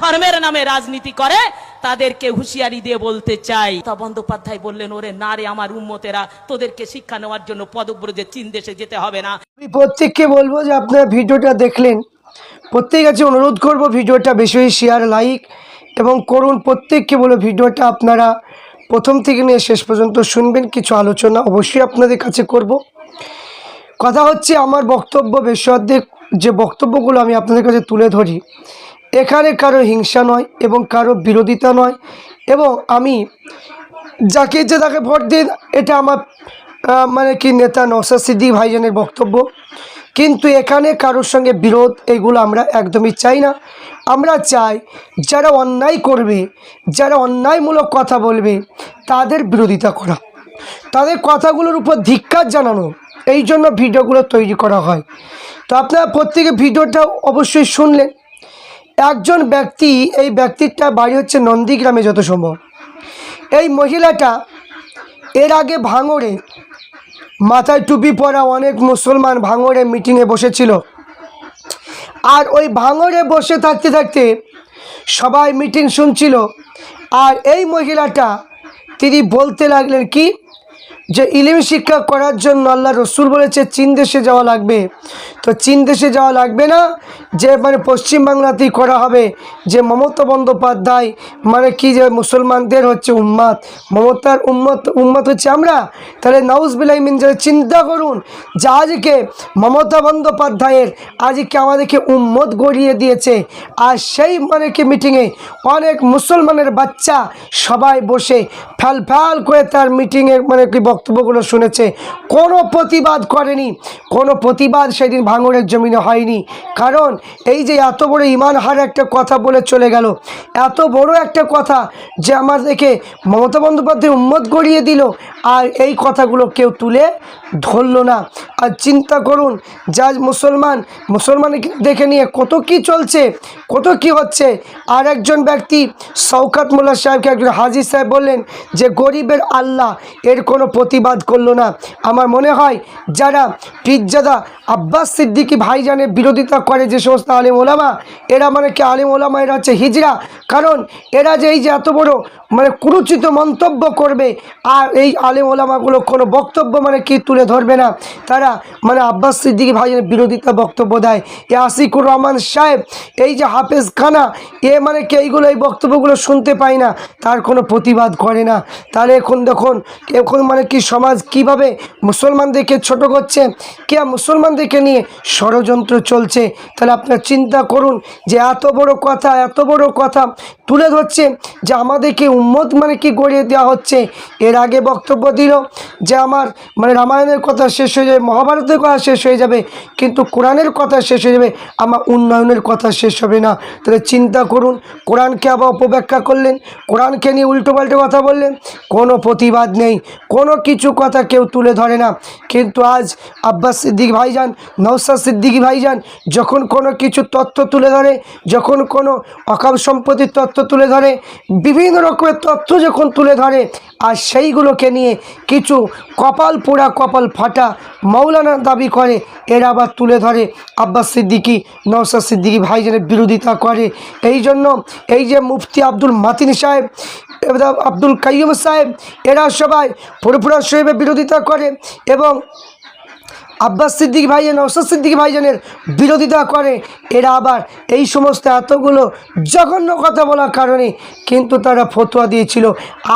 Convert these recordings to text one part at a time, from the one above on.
ধর্মের নামে রাজনীতি করে তাদেরকে হুঁশিয়ারি দিয়ে বলতে চাই। বন্দ্যোপাধ্যায় বললেন, ওরে না রে আমার উম্মতেরা, তোদেরকে শিক্ষা নেওয়ার জন্য পদব্রজে চীন দেশে যেতে হবে না। আমি প্রত্যেককে বলবো যে আপনারা ভিডিওটা দেখলেন, প্রত্যেকের কাছে অনুরোধ করব ভিডিওটা বেশি বেশি শেয়ার লাইক এবং করুন। প্রত্যেককে বলবো ভিডিওটা আপনারা প্রথম থেকে নিয়ে শেষ পর্যন্ত শুনবেন। কিছু আলোচনা অবশ্যই আপনাদের কাছে করব। কথা হচ্ছে আমার বক্তব্য বেশি যে বক্তব্যগুলো আমি আপনাদের কাছে তুলে ধরি, এখানে কারো হিংসা নয় এবং কারো বিরোধিতা নয়, এবং আমি যাকে ইচ্ছে তাকে ভোট দিন, এটা আমার মানে কি নেতা নওশাদ সিদ্দিকী ভাইজানের বক্তব্য। কিন্তু এখানে কারোর সঙ্গে বিরোধ এগুলো আমরা একদমই চাই না। আমরা চাই যারা অন্যায় করবে, যারা অন্যায়মূলক কথা বলবে তাদের বিরোধিতা করা, তাদের কথাগুলোর উপর ধিক্কার জানানো, এই জন্য ভিডিওগুলো তৈরি করা হয়। তো আপনারা প্রত্যেকে ভিডিওটা অবশ্যই শুনলেন। একজন ব্যক্তি, এই ব্যক্তিটা বাড়ি হচ্ছে নন্দীগ্রামে যত সম্ভব। এই মহিলাটা এর আগে ভাঙড়ে, মাথায় টুপি পরা অনেক মুসলমান ভাঙড়ে মিটিংয়ে বসেছিল। আর ওই ভাঙড়ে বসে থাকতে থাকতে সবাই মিটিং শুনছিল। আর এই মহিলাটা তিনি বলতে লাগলেন কি, যে ইলম শিক্ষা করার জন্য আল্লাহ রসুল বলেছে চীন দেশে যাওয়া লাগবে। তো চীন দেশে যাওয়া লাগবে না, যে মানে পশ্চিমবাংলাতেই করা হবে। যে মমতা বন্দ্যোপাধ্যায় মানে কি, যে মুসলমানদের হচ্ছে উম্মাত, মমতার উম্মত হচ্ছে আমরা। তাহলে নাউজুবিল্লাহি মিন যালিক, চিন্তা করুন যে আজকে মমতা বন্দ্যোপাধ্যায়ের আজকে আমাদেরকে উম্মত গড়িয়ে দিয়েছে। আর সেই মানে কি মিটিংয়ে অনেক মুসলমানের বাচ্চা সবাই বসে ফ্যাল ফ্যাল করে তার মিটিংয়ের মানে কি বক্তব্যগুলো শুনেছে, কোনো প্রতিবাদ করেনি। কোনো প্রতিবাদ সেদিন ভাঙড়ের জমিনে হয়নি। কারণ এই যে এত বড় ইমান হার একটা কথা বলে চলে গেল, এত বড় একটা কথা যে আমাদেরকে মমতা বন্দ্যোপাধ্যায় উম্মত গড়িয়ে দিল, আর এই কথাগুলো কেউ তুলে ধরল না। আর চিন্তা করুন, যা মুসলমান দেখে নিয়ে কত কি চলছে, কত কি হচ্ছে। আর একজন ব্যক্তি শওকত মোল্লা সাহেবকে একজন হাজী সাহেব বললেন যে গরিবের আল্লাহ, এর কোনো প্রতিবাদ করলো না। আমার মনে হয় যারা পীরজাদা আব্বাস সিদ্দিকী ভাইজানের বিরোধিতা করে যে সমস্ত আলেম ওলামা, এরা মানে কি আলেম ওলামা, এরা হচ্ছে হিজড়া। কারণ এরা যে এই যে এত বড় মানে কুরুচিত মন্তব্য করবে, আর এই আলেম ওলামাগুলো কোনো বক্তব্য মানে কি তুলে ধরবে না, তারা মানে আব্বাস সিদ্দিকী ভাইজানের বিরোধিতা বক্তব্য দেয়। এ আসিকুর রহমান সাহেব, এই যে হাফেজ খানা, এ মানে কি এইগুলো এই বক্তব্যগুলো শুনতে পায় না, তার কোনো প্রতিবাদ করে না। তাহলে এখন মানে কি সমাজ কিভাবে মুসলমানদেরকে ছোট করছে, কে মুসলমানদেরকে নিয়ে ষড়যন্ত্র চলছে। তাহলে আপনারা চিন্তা করুন যে এত বড় কথা তুলে ধরছে যে আমাদেরকে উম্মত মানে কি গড়িয়ে দেওয়া হচ্ছে। এর আগে বক্তব্য দিল যে আমার মানে রামায়ণের কথা শেষ হয়ে যাবে, মহাভারতের কথা শেষ হয়ে যাবে, কিন্তু কোরআনের কথা শেষ হয়ে যাবে, আমার উন্নয়নের কথা শেষ হবে না। তাহলে চিন্তা করুন, কোরআনকে আবার অপব্যাখ্যা করলেন, কোরআনকে নিয়ে উল্টোপাল্টো কথা বললেন, কোনো প্রতিবাদ নেই, কোনো কিছু কথা কেউ তুলে ধরে না। কিন্তু আজ আব্বাস সিদ্দিকী ভাইজান, নওশাদ সিদ্দিকী ভাইজান যখন কোনো কিছু তথ্য তুলে ধরে, যখন কোনো অকাল সম্পত্তির তথ্য তুলে ধরে, বিভিন্ন রকমের তথ্য যখন তুলে ধরে, আর সেইগুলোকে নিয়ে কিছু কপাল পোড়া কপাল ফাটা মৌলানা দাবি করে, এরা আবার তুলে ধরে আব্বাস সিদ্দিকী, নওশাদ সিদ্দিকী ভাইজানের বিরোধিতা করে। এই জন্য এই যে মুফতি আব্দুল মাতিন সাহেব, আব্দুল কাইয়ুম সাহেব, এরা সবাই ফুরফুরা শরীফের বিরোধিতা করে এবং আব্বাস সিদ্দিকী ভাইজান, নওশাদ সিদ্দিকী ভাইজানের বিরোধিতা করে। এরা আবার এই সমস্ত এতগুলো জঘন্য কথা বলার কারণে কিন্তু তারা ফতোয়া দিয়েছিল,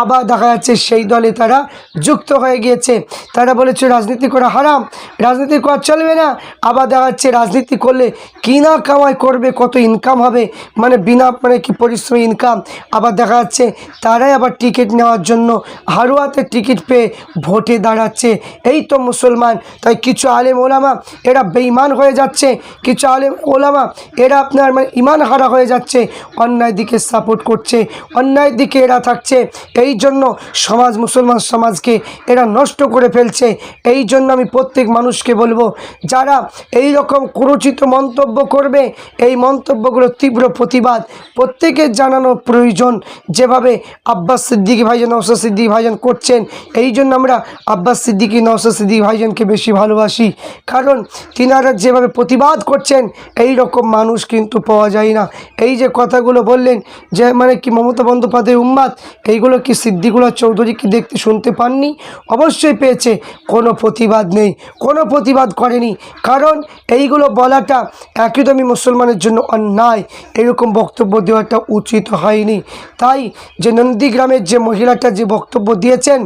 আবার দেখা যাচ্ছে সেই দলে তারা যুক্ত হয়ে গিয়েছে। তারা বলেছে রাজনীতি করা হারাম, রাজনীতি করা চলবে না। আবার দেখা যাচ্ছে রাজনীতি করলে কিনা কামাই করবে, কত ইনকাম হবে, মানে বিনা মানে কি পরিশ্রমী ইনকাম। আবার দেখা যাচ্ছে তারাই আবার টিকিট নেওয়ার জন্য হারুয়াতে টিকিট পেয়ে ভোটে দাঁড়াচ্ছে। এই তো মুসলমান। তাই কিছু আলেম ওলামা এরা বেঈমান হয়ে যাচ্ছে, কিছু আলেম ওলামা এরা আপনার মানে ইমান হারা হয়ে যাচ্ছে, অন্যায় দিকে সাপোর্ট করছে, অন্যায় দিকে এরা থাকছে। এই জন্য মুসলমান সমাজকে এরা নষ্ট করে ফেলছে। এই জন্য আমি প্রত্যেক মানুষকে বলবো, যারা এই রকম কুরুচিত মন্তব্য করবে, এই মন্তব্যগুলো তীব্র প্রতিবাদ প্রত্যেকের জানানো প্রয়োজন। যেভাবে আব্বাস সিদ্দিকী ভাইজান, নওশাদ সিদ্দিকী ভাইজান করছেন, এই জন্য আমরা আব্বাস সিদ্দিকী, নওশাদ সিদ্দিকী ভাইজানকে বেশি ভালোবাসি। খুশি, কারণ তিনারা যেভাবে প্রতিবাদ করছেন এই রকম মানুষ কিন্তু পাওয়া যায় না। এই যে কথাগুলো বললেন যে মানে কি মমতা বন্দ্যোপাধ্যায়ের উম্মাদ, এইগুলো কি সিদ্দিকুল্লাহ চৌধুরী কি দেখতে শুনতে পাননি? অবশ্যই পেয়েছে। কোনো প্রতিবাদ নেই, কোনো প্রতিবাদ করেনি, কারণ এইগুলো বলাটা একদমই মুসলমানের জন্য অন্যায়, এরকম বক্তব্য দেওয়াটা উচিত হয়নি। তাই যে নন্দীগ্রামের যে মহিলাটা যে বক্তব্য দিয়েছেন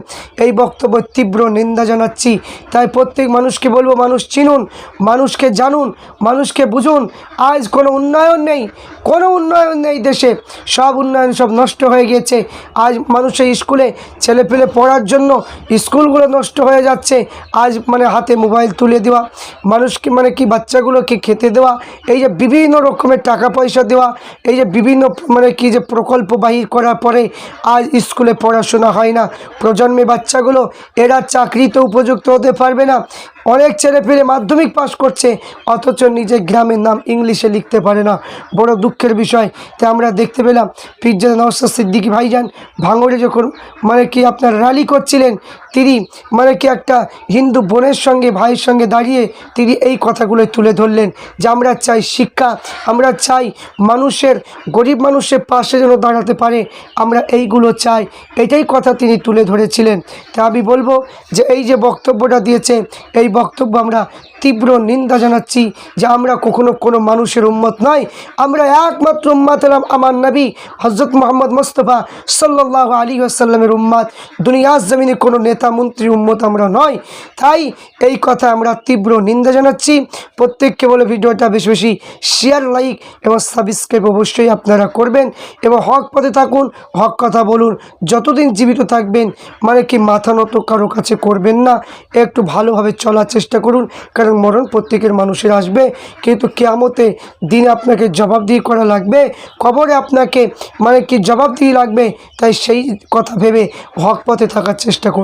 এই বক্তব্যের তীব্র নিন্দা জানাচ্ছি। তাই প্রত্যেক মানুষকে বলবো, মানুষ চিনুন, মানুষকে জানুন, মানুষকে বুঝুন। আজ কোনো উন্নয়ন নেই, কোনো উন্নয়ন নেই দেশে, সব উন্নয়ন সব নষ্ট হয়ে গিয়েছে। আজ মানুষের স্কুলে ছেলেপেলে পড়ার জন্য স্কুলগুলো নষ্ট হয়ে যাচ্ছে। আজ মানে হাতে মোবাইল তুলে দেওয়া, মানুষকে মানে কি বাচ্চাগুলোকে খেতে দেওয়া, এই যে বিভিন্ন রকমের টাকা পয়সা দেওয়া, এই যে বিভিন্ন মানে কি যে প্রকল্প বাহির করার পরে আজ স্কুলে পড়াশোনা হয় না। প্রজন্মে বাচ্চাগুলো এরা চাকরিতে উপযুক্ত হতে পারবে না। অনেক ছেলেপেলে মাধ্যমিক পাস করছে অথচ নিজের গ্রামের নাম ইংলিশে লিখতে পারে না, বড় দুঃখের বিষয়। তাই আমরা দেখতে পেলাম পিরজাদা নওশাদ সিদ্দিকী ভাইজান ভাঙড়ে যখন মানে কি আপনার র্যালি করছিলেন, তিনি মানে কি একটা হিন্দু বোনের সঙ্গে ভাইয়ের সঙ্গে দাঁড়িয়ে তিনি এই কথাগুলো তুলে ধরলেন যে আমরা চাই শিক্ষা, আমরা চাই মানুষের গরিব মানুষের পাশে যেন দাঁড়াতে পারে, আমরা এইগুলো চাই, এটাই কথা তিনি তুলে ধরেছিলেন। তা আমি বলবো যে এই যে বক্তব্যটা দিয়েছে এই বক্তব্য আমরা তীব্র নিন্দা জানাচ্ছি যে আমরা কখনো কোনো মানুষের উম্মত নয়, আমরা একমাত্র উম্মত হলাম আমার নবী হযরত মুহাম্মদ মুস্তাফা সাল্লাল্লাহু আলাইহি ওয়াসাল্লামের উম্মত, দুনিয়ার জমিনে কোনো নেতা মন্ত্রী উম্মত আমরা নয়। তাই এই কথা আমরা তীব্র নিন্দা জানাচ্ছি। প্রত্যেককে বলে ভিডিওটা বেশি বেশি শেয়ার, লাইক এবং সাবস্ক্রাইব অবশ্যই আপনারা করবেন এবং হক পথে থাকুন, হক কথা বলুন। যতদিন জীবিত থাকবেন মানে কি মাথা নত কারো কাছে করবেন না, একটু ভালোভাবে চলার চেষ্টা করুন, কারণ মরণ প্রত্যেকের মানুষের আসবে, কিন্তু কিয়ামতে দিনে আপনাকে জবাবদিহি করা লাগবে, কবরে আপনাকে মানে কি জবাবদিহি লাগবে। তাই সেই কথা ভেবে হক পথে থাকার চেষ্টা করুন।